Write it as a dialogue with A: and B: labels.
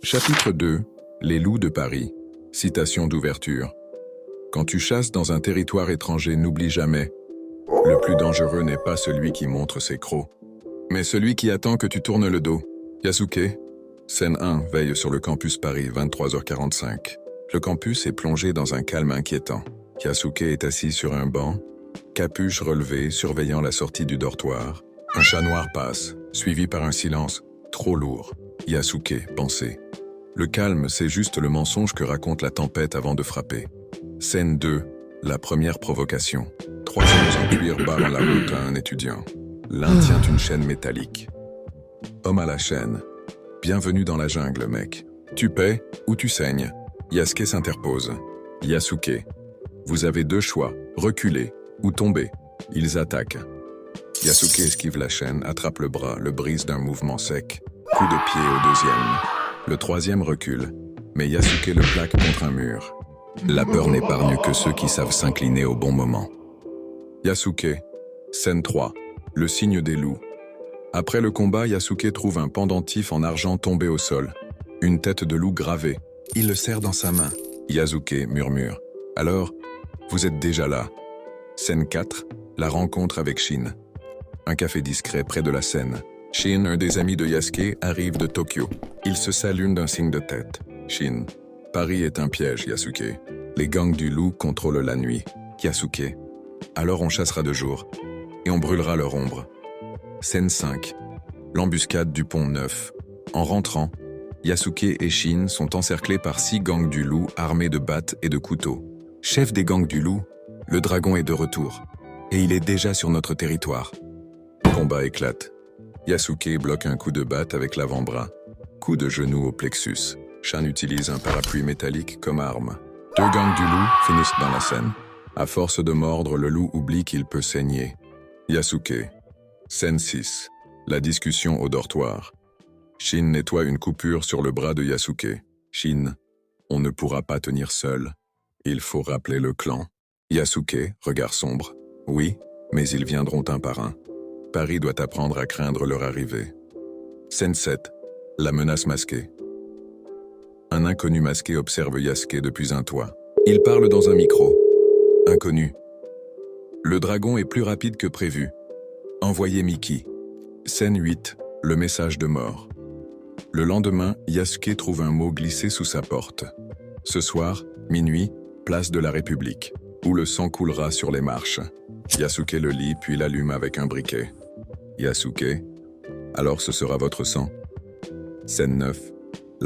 A: Chapitre 2. Les loups de Paris. Citation d'ouverture. Quand tu chasses dans un territoire étranger, n'oublie jamais, le plus dangereux n'est pas celui qui montre ses crocs, mais celui qui attend que tu tournes le dos. Yasuke. Scène 1. Veille sur le campus Paris, 23h45. Le campus est plongé dans un calme inquiétant. Yasuke est assis sur un banc, capuche relevée, surveillant la sortie du dortoir. Un chat noir passe, suivi par un silence trop lourd. Yasuke, pensée. Le calme, c'est juste le mensonge que raconte la tempête avant de frapper. Scène 2. La première provocation. Trois hommes en cuir barrent la route à un étudiant. L'un tient une chaîne métallique. Homme à la chaîne. Bienvenue dans la jungle, mec. Tu paies ou tu saignes. Yasuke s'interpose. Yasuke. Vous avez deux choix, reculer ou tomber. Ils attaquent. Yasuke esquive la chaîne, attrape le bras, le brise d'un mouvement sec. Coup de pied au deuxième. Le troisième recule, mais Yasuke le plaque contre un mur. La peur n'épargne que ceux qui savent s'incliner au bon moment. Yasuke. Scène 3. Le signe des loups. Après le combat, Yasuke trouve un pendentif en argent tombé au sol. Une tête de loup gravée. Il le serre dans sa main. Yasuke murmure. Alors, vous êtes déjà là. Scène 4. La rencontre avec Shin. Un café discret près de la Seine. Shin, un des amis de Yasuke, arrive de Tokyo. Il se salue d'un signe de tête. Shin. Paris est un piège, Yasuke. Les gangs du loup contrôlent la nuit. Yasuke. Alors on chassera de jour. Et on brûlera leur ombre. Scène 5. L'embuscade du pont Neuf. En rentrant, Yasuke et Shin sont encerclés par 6 gangs du loup armés de battes et de couteaux. Chef des gangs du loup, le dragon est de retour. Et il est déjà sur notre territoire. Combat éclate. Yasuke bloque un coup de batte avec l'avant-bras. Coup de genou au plexus. Shin utilise un parapluie métallique comme arme. 2 gangs du loup finissent dans la scène. À force de mordre, le loup oublie qu'il peut saigner. Yasuke. Scène 6. La discussion au dortoir. Shin nettoie une coupure sur le bras de Yasuke. Shin. On ne pourra pas tenir seul. Il faut rappeler le clan. Yasuke, regard sombre. Oui, mais ils viendront un par un. Paris doit apprendre à craindre leur arrivée. Scène 7. La menace masquée. Un inconnu masqué observe Yasuke depuis un toit. Il parle dans un micro. Inconnu. Le dragon est plus rapide que prévu. Envoyez Miki. Scène 8. Le message de mort. Le lendemain, Yasuke trouve un mot glissé sous sa porte. Ce soir, minuit, place de la République, où le sang coulera sur les marches. Yasuke le lit puis l'allume avec un briquet. Yasuke, alors ce sera votre sang. Scène 9.